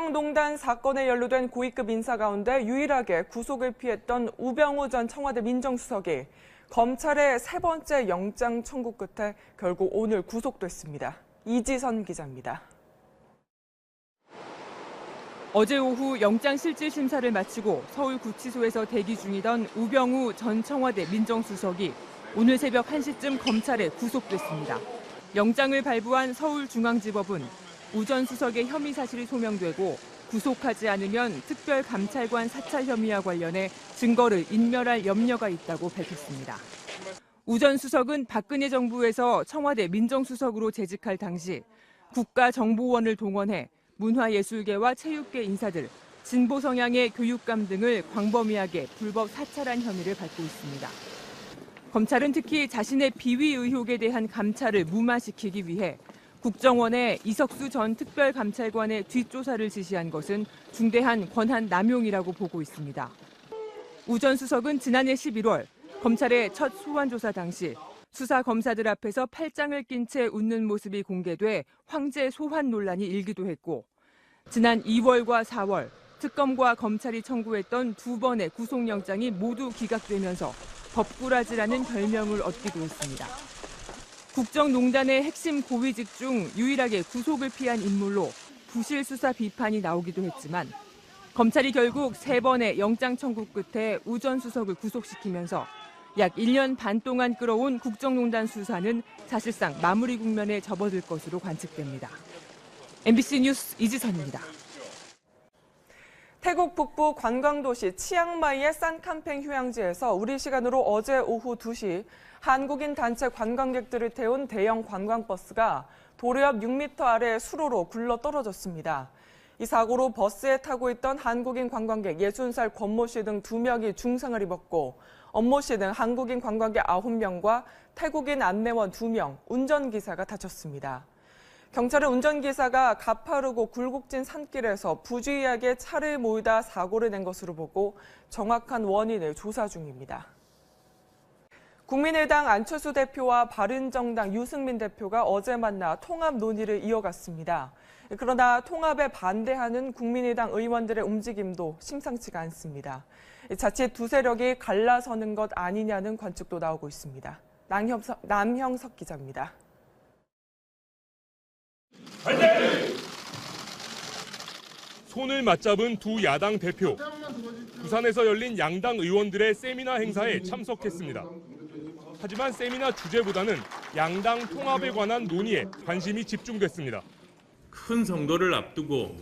국정농단 사건에 연루된 고위급 인사 가운데 유일하게 구속을 피했던 우병우 전 청와대 민정수석이 검찰의 세 번째 영장 청구 끝에 결국 오늘 구속됐습니다. 이지선 기자입니다. 어제 오후 영장실질심사를 마치고 서울구치소에서 대기 중이던 우병우 전 청와대 민정수석이 오늘 새벽 1시쯤 검찰에 구속됐습니다. 영장을 발부한 서울중앙지법은 우 전 수석의 혐의 사실이 소명되고 구속하지 않으면 특별감찰관 사찰 혐의와 관련해 증거를 인멸할 염려가 있다고 밝혔습니다. 우 전 수석은 박근혜 정부에서 청와대 민정수석으로 재직할 당시 국가정보원을 동원해 문화예술계와 체육계 인사들, 진보 성향의 교육감 등을 광범위하게 불법 사찰한 혐의를 받고 있습니다. 검찰은 특히 자신의 비위 의혹에 대한 감찰을 무마시키기 위해 국정원에 이석수 전 특별감찰관의 뒷조사를 지시한 것은 중대한 권한 남용이라고 보고 있습니다. 우 전 수석은 지난해 11월 검찰의 첫 소환 조사 당시 수사 검사들 앞에서 팔짱을 낀 채 웃는 모습이 공개돼 황제 소환 논란이 일기도 했고, 지난 2월과 4월 특검과 검찰이 청구했던 두 번의 구속영장이 모두 기각되면서 법꾸라지라는 별명을 얻기도 했습니다. 국정농단의 핵심 고위직 중 유일하게 구속을 피한 인물로 부실 수사 비판이 나오기도 했지만 검찰이 결국 세 번의 영장 청구 끝에 우 전 수석을 구속시키면서 약 1년 반 동안 끌어온 국정농단 수사는 사실상 마무리 국면에 접어들 것으로 관측됩니다. MBC 뉴스 이지선입니다. 태국 북부 관광도시 치앙마이의 산캄팽 휴양지에서 우리 시간으로 어제 오후 2시 한국인 단체 관광객들을 태운 대형 관광버스가 도로 옆 6m 아래 수로로 굴러 떨어졌습니다. 이 사고로 버스에 타고 있던 한국인 관광객 60살 권모 씨 등 2명이 중상을 입었고, 엄모 씨 등 한국인 관광객 9명과 태국인 안내원 2명, 운전기사가 다쳤습니다. 경찰은 운전기사가 가파르고 굴곡진 산길에서 부주의하게 차를 몰다 사고를 낸 것으로 보고 정확한 원인을 조사 중입니다. 국민의당 안철수 대표와 바른정당 유승민 대표가 어제 만나 통합 논의를 이어갔습니다. 그러나 통합에 반대하는 국민의당 의원들의 움직임도 심상치가 않습니다. 자칫 두 세력이 갈라서는 것 아니냐는 관측도 나오고 있습니다. 남형석 기자입니다. 손을 맞잡은 두 야당 대표. 부산에서 열린 양당 의원들의 세미나 행사에 참석했습니다. 하지만 세미나 주제보다는 양당 통합에 관한 논의에 관심이 집중됐습니다. 큰 선거를 앞두고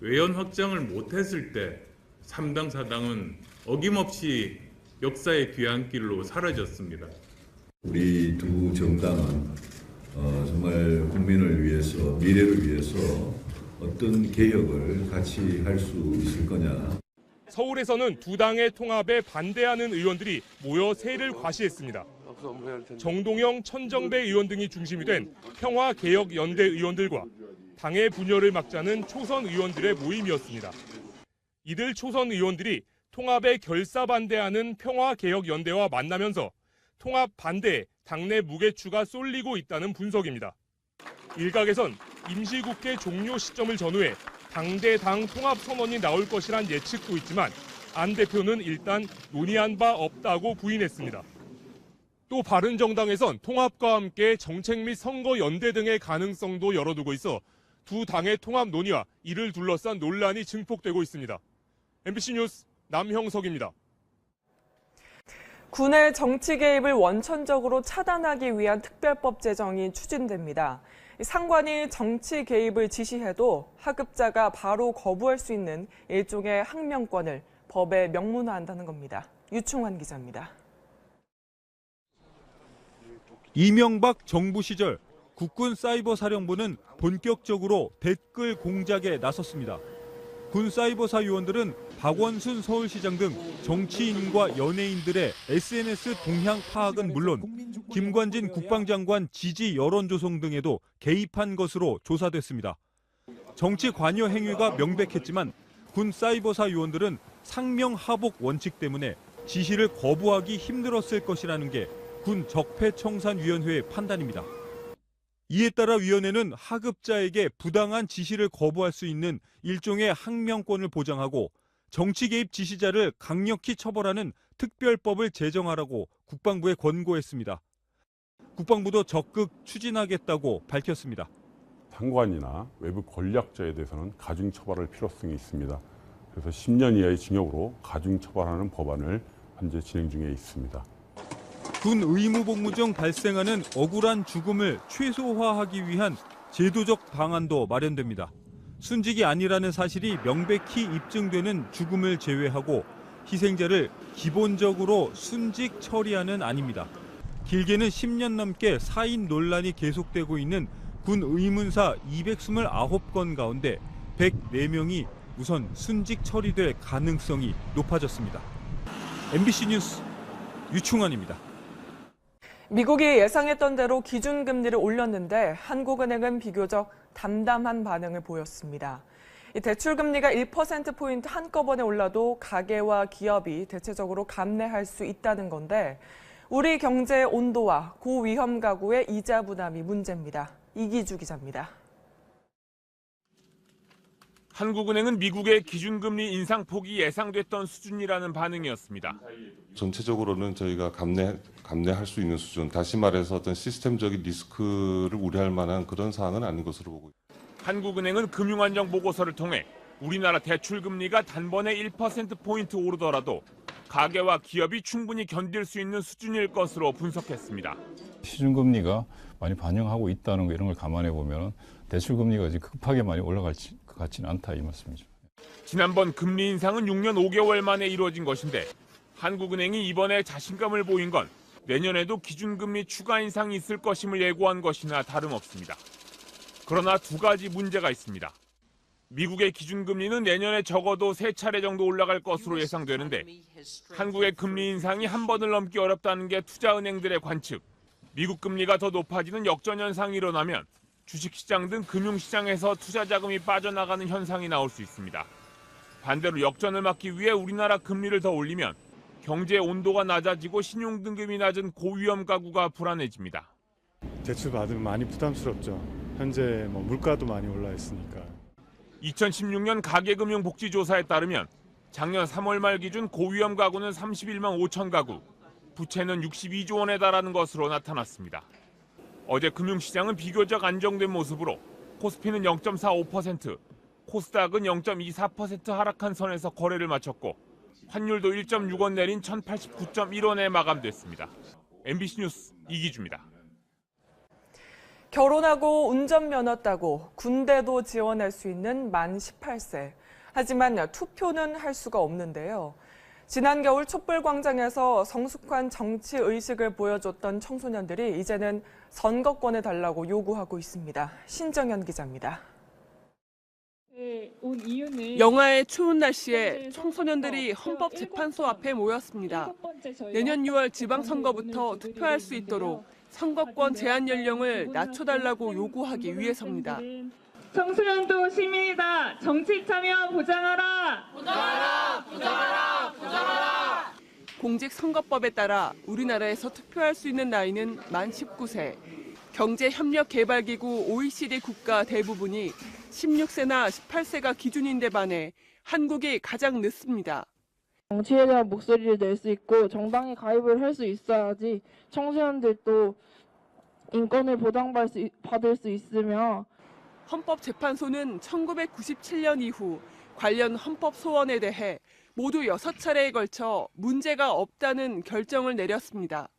외연 확장을 못했을 때 3당, 4당은 어김없이 역사의 뒤안길로 사라졌습니다. 우리 두 정당은 정말 국민을 위해서, 미래를 위해서 어떤 개혁을 같이 할 수 있을 거냐. 서울에서는 두 당의 통합에 반대하는 의원들이 모여 세를 과시했습니다. 정동영, 천정배 의원 등이 중심이 된 평화개혁연대 의원들과 당의 분열을 막자는 초선 의원들의 모임이었습니다. 이들 초선 의원들이 통합에 결사반대하는 평화개혁연대와 만나면서 통합 반대에 당내 무게추가 쏠리고 있다는 분석입니다. 일각에선 임시국회 종료 시점을 전후해 당대당 통합 선언이 나올 것이란 예측도 있지만 안 대표는 일단 논의한 바 없다고 부인했습니다. 또 바른정당에선 통합과 함께 정책 및 선거 연대 등의 가능성도 열어두고 있어 두 당의 통합 논의와 이를 둘러싼 논란이 증폭되고 있습니다. MBC 뉴스 남형석입니다. 군의 정치 개입을 원천적으로 차단하기 위한 특별법 제정이 추진됩니다. 상관이 정치 개입을 지시해도 하급자가 바로 거부할 수 있는 일종의 항명권을 법에 명문화한다는 겁니다. 유충환 기자입니다. 이명박 정부 시절 국군 사이버사령부는 본격적으로 댓글 공작에 나섰습니다. 군 사이버사 요원들은 박원순 서울시장 등 정치인과 연예인들의 SNS 동향 파악은 물론 김관진 국방장관 지지 여론 조성 등에도 개입한 것으로 조사됐습니다. 정치 관여 행위가 명백했지만 군 사이버사 요원들은 상명하복 원칙 때문에 지시를 거부하기 힘들었을 것이라는 게 군 적폐청산위원회의 판단입니다. 이에 따라 위원회는 하급자에게 부당한 지시를 거부할 수 있는 일종의 항명권을 보장하고 정치 개입 지시자를 강력히 처벌하는 특별법을 제정하라고 국방부에 권고했습니다. 국방부도 적극 추진하겠다고 밝혔습니다. 상관이나 외부 권력자에 대해서는 가중 처벌할 필요성이 있습니다. 그래서 10년 이하의 징역으로 가중 처벌하는 법안을 현재 진행 중에 있습니다. 군 의무 복무 중 발생하는 억울한 죽음을 최소화하기 위한 제도적 방안도 마련됩니다. 순직이 아니라는 사실이 명백히 입증되는 죽음을 제외하고 희생자를 기본적으로 순직 처리하는 안입니다. 길게는 10년 넘게 사인 논란이 계속되고 있는 군 의문사 229건 가운데 104명이 우선 순직 처리될 가능성이 높아졌습니다. MBC 뉴스 유충원입니다. 미국이 예상했던 대로 기준금리를 올렸는데 한국은행은 비교적 담담한 반응을 보였습니다. 대출금리가 1%포인트 한꺼번에 올라도 가계와 기업이 대체적으로 감내할 수 있다는 건데 우리 경제의 온도와 고위험 가구의 이자 부담이 문제입니다. 이기주 기자입니다. 한국은행은 미국의 기준금리 인상폭이 예상됐던 수준이라는 반응이었습니다. 전체적으로는 저희가 감내할 수 있는 수준, 다시 말해서 어떤 시스템적인 리스크를 우려할 만한 그런 사안은 아닌 것으로 보고 있습니다. 한국은행은 금융안정 보고서를 통해 우리나라 대출금리가 단번에 1%포인트 오르더라도 가계와 기업이 충분히 견딜 수 있는 수준일 것으로 분석했습니다. 시중금리가 많이 반영하고 있다는 거 이런 걸 감안해 보면 대출금리가 아직 급하게 많이 올라갈 것 같지는 않다 이 말씀이죠. 지난번 금리 인상은 6년 5개월 만에 이루어진 것인데 한국은행이 이번에 자신감을 보인 건 내년에도 기준금리 추가 인상이 있을 것임을 예고한 것이나 다름없습니다. 그러나 두 가지 문제가 있습니다. 미국의 기준금리는 내년에 적어도 3차례 정도 올라갈 것으로 예상되는데 한국의 금리 인상이 한 번을 넘기 어렵다는 게 투자은행들의 관측. 미국 금리가 더 높아지는 역전현상이 일어나면 주식시장 등 금융시장에서 투자자금이 빠져나가는 현상이 나올 수 있습니다. 반대로 역전을 막기 위해 우리나라 금리를 더 올리면 경제의 온도가 낮아지고 신용등급이 낮은 고위험 가구가 불안해집니다. 대출 받으면 많이 부담스럽죠. 현재 물가도 많이 올라 있으니까. 2016년 가계금융복지조사에 따르면 작년 3월 말 기준 고위험 가구는 31만 5천 가구, 부채는 62조 원에 달하는 것으로 나타났습니다. 어제 금융시장은 비교적 안정된 모습으로 코스피는 0.45%, 코스닥은 0.24% 하락한 선에서 거래를 마쳤고 환율도 1.6원 내린 1089.1원에 마감됐습니다. MBC 뉴스 이기주입니다. 결혼하고 운전면허 따고 군대도 지원할 수 있는 만 18세. 하지만 투표는 할 수가 없는데요. 지난 겨울 촛불광장에서 성숙한 정치 의식을 보여줬던 청소년들이 이제는 선거권을 달라고 요구하고 있습니다. 신정현 기자입니다. 영하의 추운 날씨에 청소년들이 헌법재판소 앞에 모였습니다. 내년 6월 지방선거부터 투표할 수 있도록 선거권 제한 연령을 낮춰달라고 요구하기 위해서입니다. 청소년도 시민이다. 정치 참여 보장하라. 보장하라. 보장하라. 보장하라. 공직선거법에 따라 우리나라에서 투표할 수 있는 나이는 만 19세. 경제협력개발기구 OECD 국가 대부분이 16세나 18세가 기준인데 반해 한국이 가장 늦습니다. 정치에 대한 목소리를 낼 수 있고 정당에 가입을 할 수 있어야지 청소년들도 인권을 보장받을 수 있으며 헌법재판소는 1997년 이후 관련 헌법 소원에 대해 모두 6차례에 걸쳐 문제가 없다는 결정을 내렸습니다.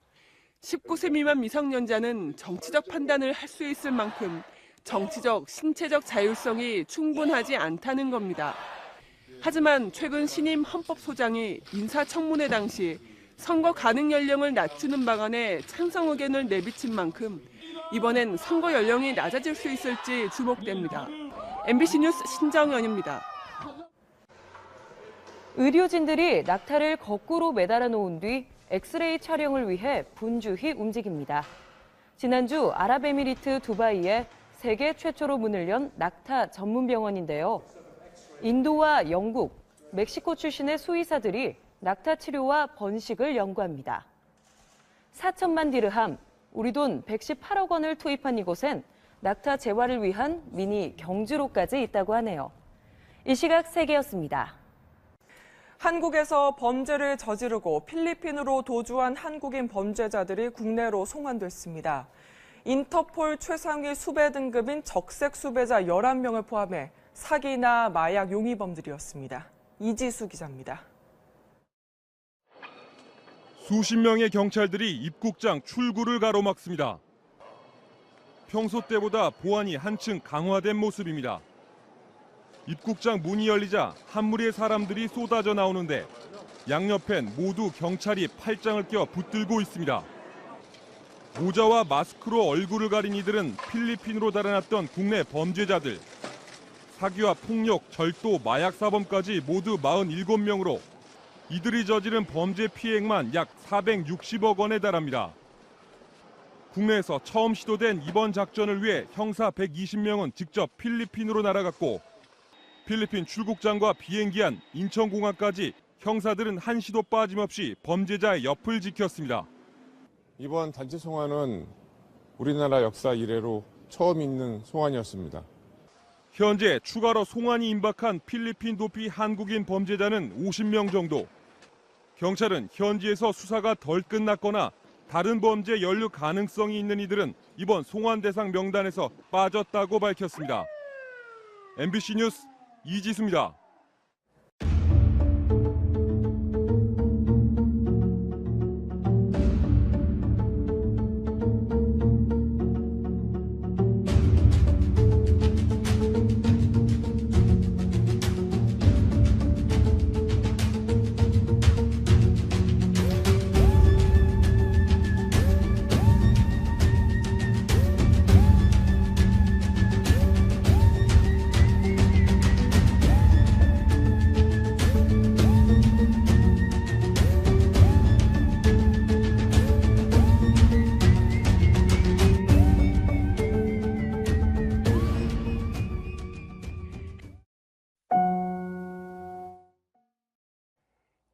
19세 미만 미성년자는 정치적 판단을 할 수 있을 만큼 정치적, 신체적 자율성이 충분하지 않다는 겁니다. 하지만 최근 신임 헌법소장이 인사청문회 당시 선거 가능 연령을 낮추는 방안에 찬성 의견을 내비친 만큼 이번엔 선거 연령이 낮아질 수 있을지 주목됩니다. MBC 뉴스 신정현입니다. 의료진들이 낙타를 거꾸로 매달아 놓은 뒤 엑스레이 촬영을 위해 분주히 움직입니다. 지난주 아랍에미리트 두바이에 세계 최초로 문을 연 낙타 전문 병원인데요. 인도와 영국, 멕시코 출신의 수의사들이 낙타 치료와 번식을 연구합니다. 4천만 디르함, 우리 돈 118억 원을 투입한 이곳엔 낙타 재활을 위한 미니 경주로까지 있다고 하네요. 이 시각 세계였습니다. 한국에서 범죄를 저지르고 필리핀으로 도주한 한국인 범죄자들이 국내로 송환됐습니다. 인터폴 최상위 수배 등급인 적색 수배자 11명을 포함해 사기나 마약 용의범들이었습니다. 이지수 기자입니다. 수십 명의 경찰들이 입국장 출구를 가로막습니다. 평소 때보다 보안이 한층 강화된 모습입니다. 입국장 문이 열리자 한 무리의 사람들이 쏟아져 나오는데 양옆엔 모두 경찰이 팔짱을 껴 붙들고 있습니다. 모자와 마스크로 얼굴을 가린 이들은 필리핀으로 달아났던 국내 범죄자들. 사기와 폭력, 절도, 마약 사범까지 모두 47명으로 이들이 저지른 범죄 피해액만 약 460억 원에 달합니다. 국내에서 처음 시도된 이번 작전을 위해 형사 120명은 직접 필리핀으로 날아갔고 필리핀 출국장과 비행기한 인천공항까지 형사들은 한시도 빠짐없이 범죄자의 옆을 지켰습니다. 이번 단체 송환은 우리나라 역사 이래로 처음 있는 송환이었습니다. 현재 추가로 송환이 임박한 필리핀 도피 한국인 범죄자는 50명 정도. 경찰은 현지에서 수사가 덜 끝났거나 다른 범죄 연루 가능성이 있는 이들은 이번 송환 대상 명단에서 빠졌다고 밝혔습니다. MBC 뉴스 이지수입니다.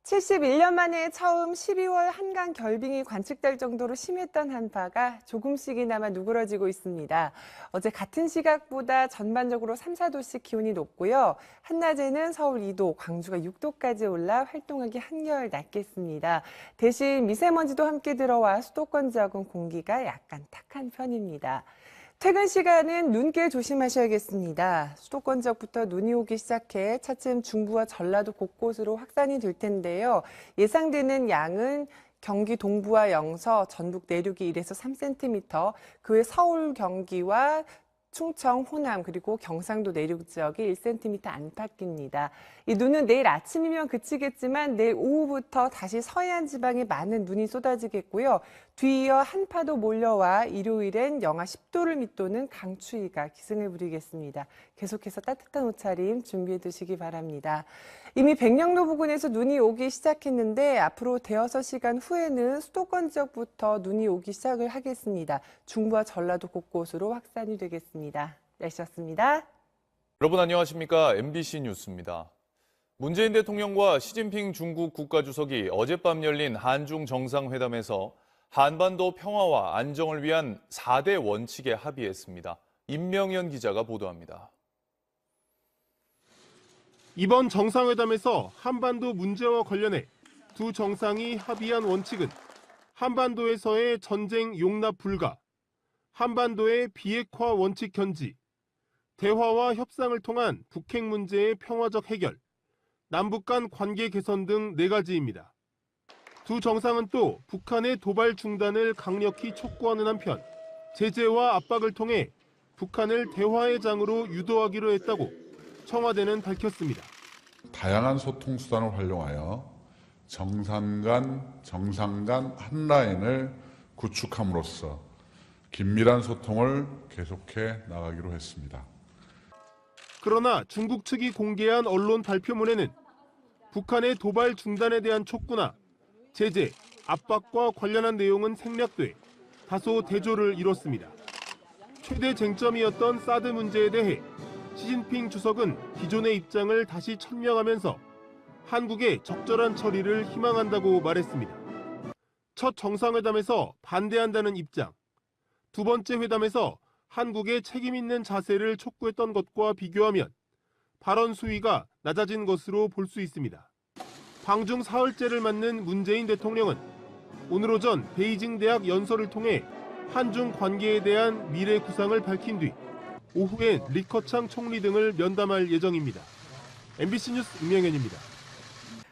(71년) 만에 처음 12월 한강 결빙이 관측될 정도로 심했던 한파가 조금씩이나마 누그러지고 있습니다. 어제 같은 시각보다 전반적으로 3, 4도씩 기온이 높고요. 한낮에는 서울 2도, 광주가 6도까지 올라 활동하기 한결 낫겠습니다. 대신 미세먼지도 함께 들어와 수도권 지역은 공기가 약간 탁한 편입니다. 퇴근 시간은 눈길 조심하셔야겠습니다. 수도권 지역부터 눈이 오기 시작해 차츰 중부와 전라도 곳곳으로 확산이 될 텐데요. 예상되는 양은 경기 동부와 영서, 전북 내륙이 1에서 3cm, 그 외 서울, 경기와 충청, 호남 그리고 경상도 내륙 지역이 1cm 안팎입니다. 이 눈은 내일 아침이면 그치겠지만 내일 오후부터 다시 서해안 지방에 많은 눈이 쏟아지겠고요. 뒤이어 한파도 몰려와 일요일엔 영하 10도를 밑도는 강추위가 기승을 부리겠습니다. 계속해서 따뜻한 옷차림 준비해 두시기 바랍니다. 이미 백령도 부근에서 눈이 오기 시작했는데 앞으로 대여섯 시간 후에는 수도권 지역부터 눈이 오기 시작을 하겠습니다. 중부와 전라도 곳곳으로 확산이 되겠습니다. 날씨였습니다. 여러분 안녕하십니까? MBC 뉴스입니다. 문재인 대통령과 시진핑 중국 국가주석이 어젯밤 열린 한중 정상회담에서 한반도 평화와 안정을 위한 4대 원칙에 합의했습니다. 임명현 기자가 보도합니다. 이번 정상회담에서 한반도 문제와 관련해 두 정상이 합의한 원칙은 한반도에서의 전쟁 용납 불가, 한반도의 비핵화 원칙 견지, 대화와 협상을 통한 북핵 문제의 평화적 해결, 남북 간 관계 개선 등 4가지입니다. 두 정상은 또 북한의 도발 중단을 강력히 촉구하는 한편 제재와 압박을 통해 북한을 대화의 장으로 유도하기로 했다고 청와대는 밝혔습니다. 다양한 소통 수단을 활용하여 정상 간 한 라인을 구축함으로써 긴밀한 소통을 계속해 나가기로 했습니다. 그러나 중국 측이 공개한 언론 발표문에는 북한의 도발 중단에 대한 촉구나 제재, 압박과 관련한 내용은 생략돼 다소 대조를 이뤘습니다. 최대 쟁점이었던 사드 문제에 대해 시진핑 주석은 기존의 입장을 다시 천명하면서 한국의 적절한 처리를 희망한다고 말했습니다. 첫 정상회담에서 반대한다는 입장, 두 번째 회담에서 한국의 책임 있는 자세를 촉구했던 것과 비교하면 발언 수위가 낮아진 것으로 볼 수 있습니다. 방중 사흘째를 맞는 문재인 대통령은 오늘 오전 베이징 대학 연설을 통해 한중 관계에 대한 미래 구상을 밝힌 뒤 오후엔 리커창 총리 등을 면담할 예정입니다. MBC 뉴스 임명현입니다.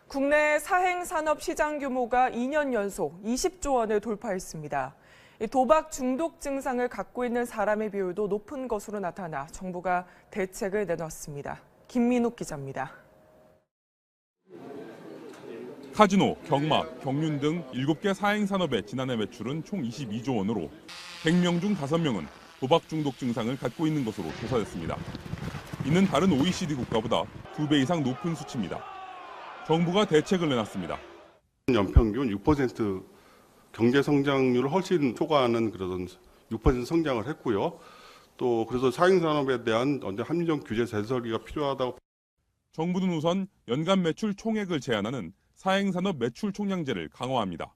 국내 사행산업 시장 규모가 2년 연속 20조 원을 돌파했습니다. 도박 중독 증상을 갖고 있는 사람의 비율도 높은 것으로 나타나 정부가 대책을 내놨습니다. 김민욱 기자입니다. 카지노, 경마, 경륜 등 7개 사행산업의 지난해 매출은 총 22조 원으로 100명 중 5명은 도박 중독 증상을 갖고 있는 것으로 조사됐습니다. 이는 다른 OECD 국가보다 2배 이상 높은 수치입니다. 정부가 대책을 내놨습니다. 연평균 6% 경제 성장률을 훨씬 초과하는 그런 6% 성장을 했고요. 또 그래서 사행산업에 대한 합리적 규제 재설계가 필요하다고. 정부는 우선 연간 매출 총액을 제한하는 사행산업 매출 총량제를 강화합니다.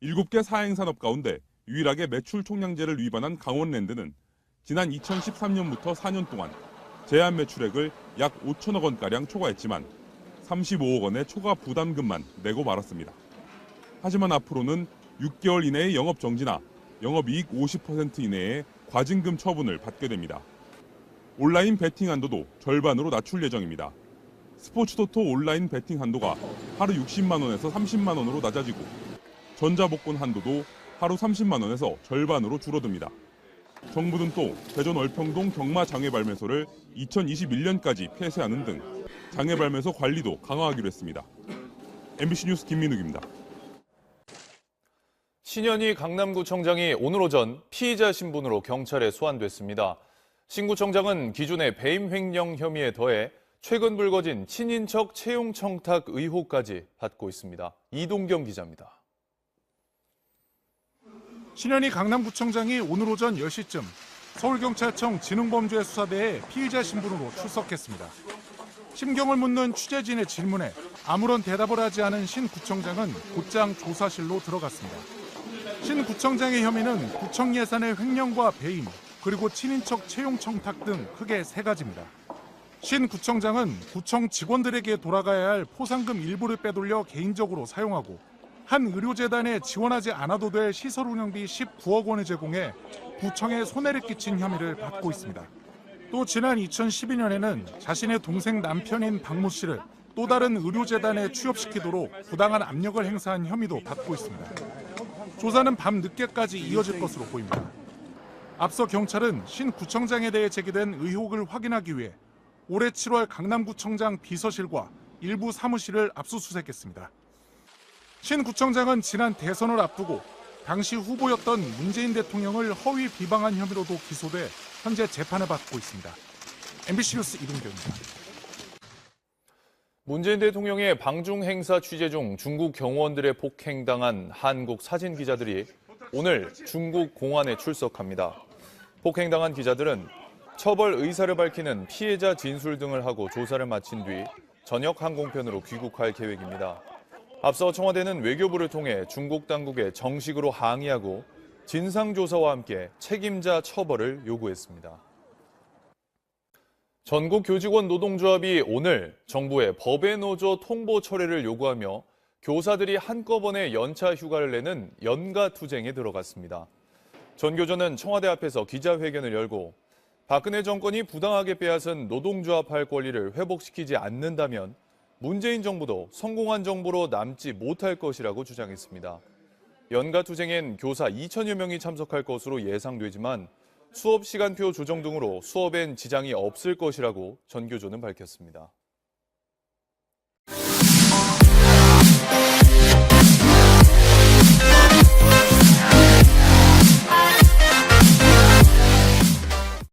7개 사행산업 가운데 유일하게 매출 총량제를 위반한 강원랜드는 지난 2013년부터 4년 동안 제한 매출액을 약 5천억 원가량 초과했지만 35억 원의 초과 부담금만 내고 말았습니다. 하지만 앞으로는 6개월 이내의 영업 정지나 영업이익 50% 이내의 과징금 처분을 받게 됩니다. 온라인 베팅 한도도 절반으로 낮출 예정입니다. 스포츠토토 온라인 베팅 한도가 하루 60만 원에서 30만 원으로 낮아지고 전자복권 한도도 하루 30만 원에서 절반으로 줄어듭니다. 정부는 또 대전 얼평동 경마 장외발매소를 2021년까지 폐쇄하는 등 장외발매소 관리도 강화하기로 했습니다. MBC 뉴스 김민욱입니다. 신현희 강남구청장이 오늘 오전 피의자 신분으로 경찰에 소환됐습니다. 신 구청장은 기존의 배임 횡령 혐의에 더해 최근 불거진 친인척 채용 청탁 의혹까지 받고 있습니다. 이동경 기자입니다. 신현희 강남구청장이 오늘 오전 10시쯤 서울경찰청 지능범죄수사대에 피의자 신분으로 출석했습니다. 심경을 묻는 취재진의 질문에 아무런 대답을 하지 않은 신 구청장은 곧장 조사실로 들어갔습니다. 신 구청장의 혐의는 구청 예산의 횡령과 배임, 그리고 친인척 채용 청탁 등 크게 3가지입니다. 신 구청장은 구청 직원들에게 돌아가야 할 포상금 일부를 빼돌려 개인적으로 사용하고 한 의료재단에 지원하지 않아도 될 시설 운영비 19억 원을 제공해 구청에 손해를 끼친 혐의를 받고 있습니다. 또 지난 2012년에는 자신의 동생 남편인 박모 씨를 또 다른 의료재단에 취업시키도록 부당한 압력을 행사한 혐의도 받고 있습니다. 조사는 밤 늦게까지 이어질 것으로 보입니다. 앞서 경찰은 신 구청장에 대해 제기된 의혹을 확인하기 위해 올해 7월 강남구청장 비서실과 일부 사무실을 압수수색했습니다. 신 구청장은 지난 대선을 앞두고 당시 후보였던 문재인 대통령을 허위 비방한 혐의로도 기소돼 현재 재판을 받고 있습니다. MBC 뉴스 이동경입니다. 문재인 대통령의 방중 행사 취재 중 중국 경호원들의 폭행당한 한국 사진 기자들이 오늘 중국 공안에 출석합니다. 폭행당한 기자들은 처벌 의사를 밝히는 피해자 진술 등을 하고 조사를 마친 뒤 저녁 항공편으로 귀국할 계획입니다. 앞서 청와대는 외교부를 통해 중국 당국에 정식으로 항의하고 진상조사와 함께 책임자 처벌을 요구했습니다. 전국교직원 노동조합이 오늘 정부에 법의 노조 통보 철회를 요구하며 교사들이 한꺼번에 연차 휴가를 내는 연가투쟁에 들어갔습니다. 전교조는 청와대 앞에서 기자회견을 열고 박근혜 정권이 부당하게 빼앗은 노동조합할 권리를 회복시키지 않는다면 문재인 정부도 성공한 정부로 남지 못할 것이라고 주장했습니다. 연가투쟁엔 교사 2천여 명이 참석할 것으로 예상되지만 수업 시간표 조정 등으로 수업엔 지장이 없을 것이라고 전교조는 밝혔습니다.